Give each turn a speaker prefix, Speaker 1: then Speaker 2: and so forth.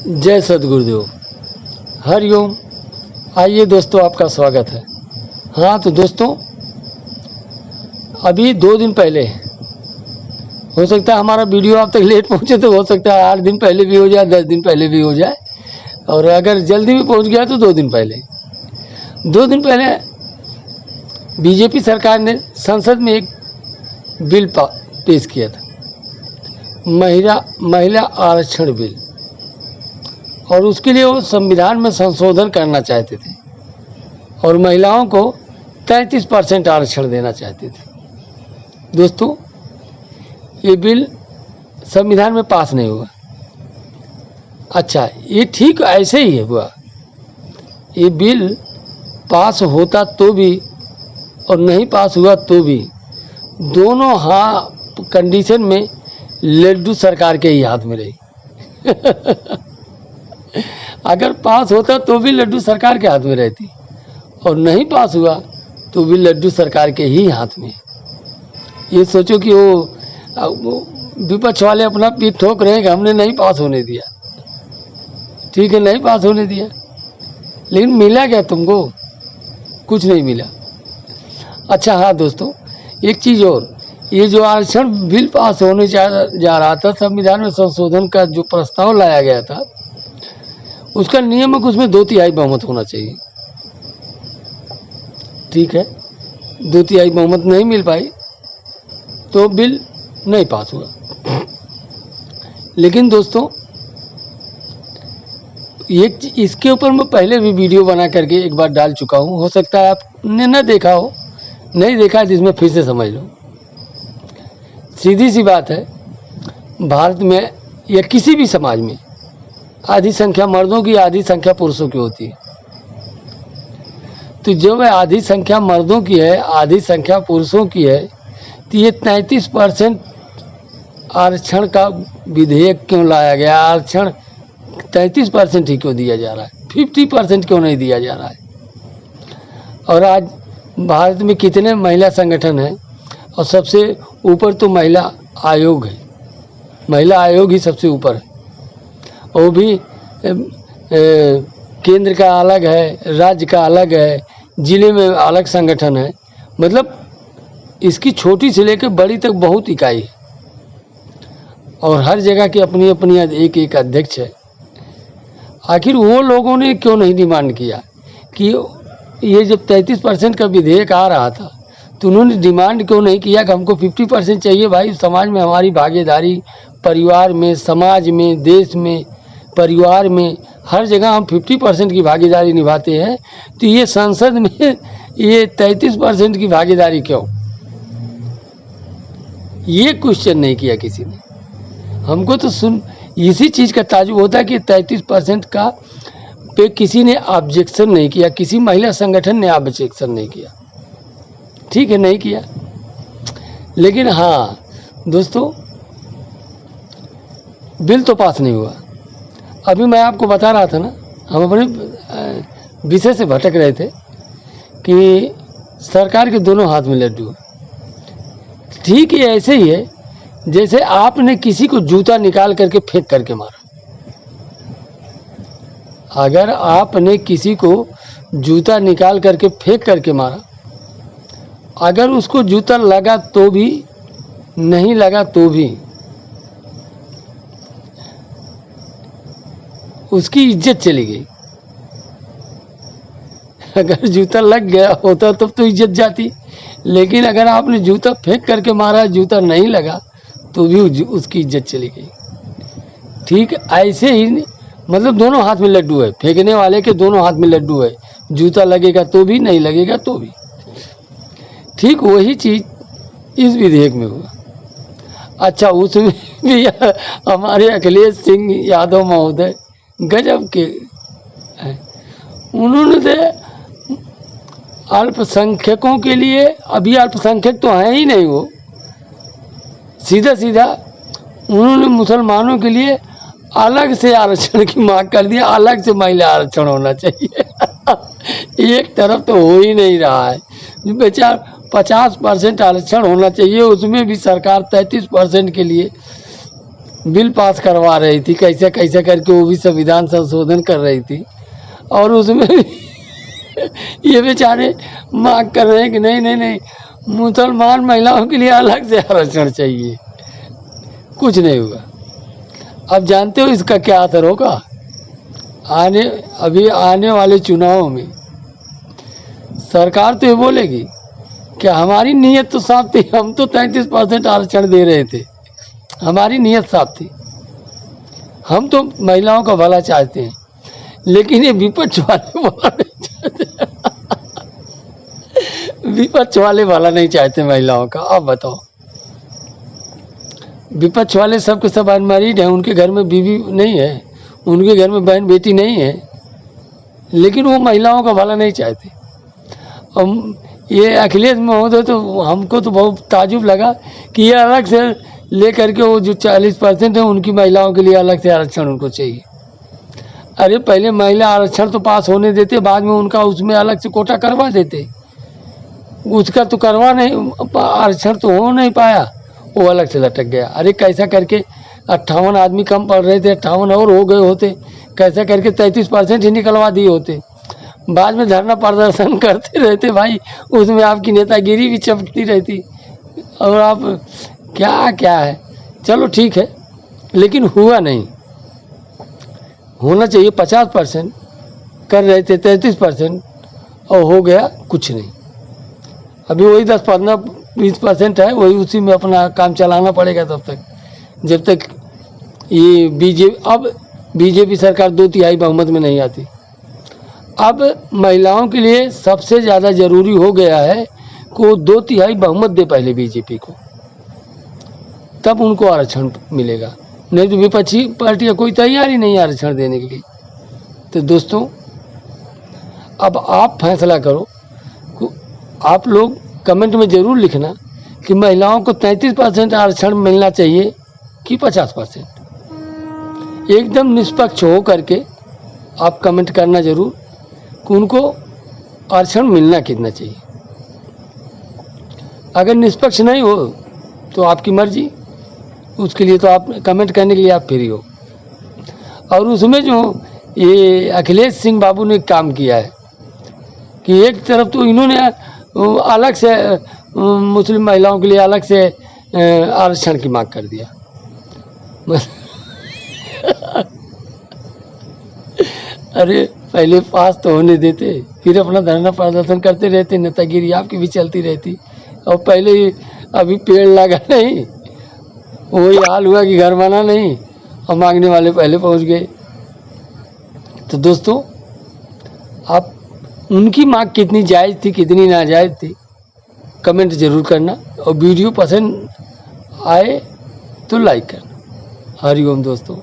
Speaker 1: जय सद्गुरुदेव, हरिओम। आइए दोस्तों, आपका स्वागत है। हाँ तो दोस्तों, अभी 2 दिन पहले, हो सकता है हमारा वीडियो आप तक लेट पहुँचे तो हो सकता है 8 दिन पहले भी हो जाए, 10 दिन पहले भी हो जाए, और अगर जल्दी में पहुँच गया तो 2 दिन पहले। 2 दिन पहले बीजेपी सरकार ने संसद में एक बिल पेश किया था, महिला आरक्षण बिल, और उसके लिए वो संविधान में संशोधन करना चाहते थे और महिलाओं को 33% आरक्षण देना चाहते थे। दोस्तों, ये बिल संविधान में पास नहीं हुआ। अच्छा, ये ठीक ऐसे ही है हुआ। ये बिल पास होता तो भी और नहीं पास हुआ तो भी, दोनों कंडीशन में लड्डू सरकार के ही हाथ में रही। अगर पास होता तो भी लड्डू सरकार के हाथ में रहती, और नहीं पास हुआ तो भी लड्डू सरकार के ही हाथ में। ये सोचो कि वो विपक्ष वाले अपना पीठ ठोक रहे हैं कि हमने नहीं पास होने दिया। ठीक है, नहीं पास होने दिया, लेकिन मिला क्या तुमको? कुछ नहीं मिला। अच्छा हाँ दोस्तों, एक चीज़ और, ये जो आरक्षण बिल पास होने जा रहा था, संविधान में संशोधन का जो प्रस्ताव लाया गया था, उसका नियम है कि उसमें 2/3 बहुमत होना चाहिए। ठीक है, 2/3 बहुमत नहीं मिल पाई तो बिल नहीं पास हुआ। लेकिन दोस्तों, इसके ऊपर मैं पहले भी वीडियो बना करके एक बार डाल चुका हूँ। हो सकता है आपने न देखा हो, नहीं देखा है जिसमें फिर से समझ लो। सीधी सी बात है, भारत में या किसी भी समाज में आधी संख्या मर्दों की, आधी संख्या पुरुषों की होती है। तो जब आधी संख्या मर्दों की है, आधी संख्या पुरुषों की है, तो ये 33% आरक्षण का विधेयक क्यों लाया गया? आरक्षण 33% ही क्यों दिया जा रहा है? 50% क्यों नहीं दिया जा रहा है? और आज भारत में कितने महिला संगठन हैं, और सबसे ऊपर तो महिला आयोग है। महिला आयोग ही सबसे ऊपर है। वो भी केंद्र का अलग है, राज्य का अलग है, जिले में अलग संगठन है। मतलब इसकी छोटी से लेकर बड़ी तक बहुत इकाई है, और हर जगह की अपनी अपनी एक अध्यक्ष है। आखिर वो लोगों ने क्यों नहीं डिमांड किया कि ये जब 33% का विधेयक आ रहा था, तो उन्होंने डिमांड क्यों नहीं किया कि हमको 50% चाहिए? भाई, समाज में हमारी भागीदारी, परिवार में, समाज में, देश में, परिवार में, हर जगह हम 50% की भागीदारी निभाते हैं, तो ये संसद में ये 33% की भागीदारी क्यों? ये क्वेश्चन नहीं किया किसी ने। हमको तो इसी चीज़ का ताज्जुब होता है कि 33% का पे किसी ने ऑब्जेक्शन नहीं किया, किसी महिला संगठन ने ऑब्जेक्शन नहीं किया। ठीक है, नहीं किया। लेकिन हाँ दोस्तों, बिल तो पास नहीं हुआ। अभी मैं आपको बता रहा था ना, हम अपने विषय से भटक रहे थे कि सरकार के दोनों हाथ में लड्डू है। ठीक है, ऐसे ही है जैसे आपने किसी को जूता निकाल करके फेंक करके मारा। अगर आपने किसी को जूता निकाल करके फेंक करके मारा, अगर उसको जूता लगा तो भी, नहीं लगा तो भी, उसकी इज्जत चली गई। अगर जूता लग गया होता तब तो इज्जत जाती, लेकिन अगर आपने जूता फेंक करके मारा, जूता नहीं लगा तो भी उसकी इज्जत चली गई। ठीक ऐसे ही, मतलब दोनों हाथ में लड्डू है, फेंकने वाले के दोनों हाथ में लड्डू है। जूता लगेगा तो भी, नहीं लगेगा तो भी। ठीक वही चीज़ इस विधेयक में हुआ। अच्छा, उसमें भी हमारे अखिलेश सिंह यादव महोदय गजब के हैं। उन्होंने तो अल्पसंख्यकों के लिए, अभी अल्पसंख्यक तो हैं ही नहीं, वो सीधा सीधा उन्होंने मुसलमानों के लिए अलग से आरक्षण की मांग कर दिया। अलग से महिला आरक्षण होना चाहिए। एक तरफ तो हो ही नहीं रहा है, जो बेचारा 50% आरक्षण होना चाहिए, उसमें भी सरकार 33% के लिए बिल पास करवा रही थी, कैसे कैसे करके वो भी संविधान संशोधन कर रही थी, और उसमें ये बेचारे मांग कर रहे हैं कि नहीं नहीं नहीं, मुसलमान महिलाओं के लिए अलग से आरक्षण चाहिए। कुछ नहीं हुआ। अब जानते हो इसका क्या असर होगा? अभी आने वाले चुनावों में सरकार तो ये बोलेगी कि हमारी नीयत तो साफ थी, हम तो 33% आरक्षण दे रहे थे, हमारी नीयत साफ थी, हम तो महिलाओं का भला चाहते हैं, लेकिन ये विपक्ष वाले भला नहीं चाहते। विपक्ष वाले भला नहीं चाहते महिलाओं का। अब बताओ, विपक्ष वाले सब के सब अनमैरिड हैं, उनके घर में बीवी नहीं है, उनके घर में बहन बेटी नहीं है, लेकिन वो महिलाओं का भला नहीं चाहते। और ये अखिलेश महोदय तो हमको तो बहुत ताजुब लगा कि ये अलग से ले करके वो जो 40% है उनकी महिलाओं के लिए अलग से आरक्षण उनको चाहिए। अरे पहले महिला आरक्षण तो पास होने देते, बाद में उनका उसमें अलग से कोटा करवा देते। उसका तो करवा नहीं, आरक्षण तो हो नहीं पाया, वो अलग से लटक गया। अरे कैसा करके 58 आदमी कम पड़ रहे थे, 58 और हो गए होते, कैसा करके 33% ही निकलवा दिए होते। बाद में धरना प्रदर्शन करते रहते भाई, उसमें आपकी नेतागिरी भी चमकती रहती। और आप क्या क्या है, चलो ठीक है, लेकिन हुआ नहीं। होना चाहिए 50%, कर रहे थे 33% और हो गया कुछ नहीं। अभी वही 10-15-20% है, वही उसी में अपना काम चलाना पड़ेगा तब तक, जब तक ये अब बीजेपी सरकार 2/3 बहुमत में नहीं आती। अब महिलाओं के लिए सबसे ज़्यादा ज़रूरी हो गया है कि वो 2/3 बहुमत दे पहले बीजेपी को, तब उनको आरक्षण मिलेगा। नहीं तो विपक्षी पार्टियाँ कोई तैयार ही नहीं आरक्षण देने के लिए। तो दोस्तों, अब आप फैसला करो। आप लोग कमेंट में ज़रूर लिखना कि महिलाओं को 33% आरक्षण मिलना चाहिए कि 50%। एकदम निष्पक्ष हो करके आप कमेंट करना ज़रूर कि उनको आरक्षण मिलना कितना चाहिए। अगर निष्पक्ष नहीं हो तो आपकी मर्जी, उसके लिए तो आप कमेंट करने के लिए आप फ्री हो। और उसमें जो ये अखिलेश सिंह बाबू ने काम किया है कि एक तरफ तो इन्होंने अलग से मुस्लिम महिलाओं के लिए अलग से आरक्षण की मांग कर दिया। अरे पहले पास तो होने देते, फिर अपना धरना प्रदर्शन करते रहते, नेतागिरी आपकी भी चलती रहती। और पहले ही अभी पेड़ लगा नहीं, वही हाल हुआ कि घर बना नहीं, और मांगने वाले पहले पहुंच गए। तो दोस्तों, आप उनकी मांग कितनी जायज़ थी, कितनी नाजायज़ थी, कमेंट ज़रूर करना। और वीडियो पसंद आए तो लाइक करना। हरिओम दोस्तों।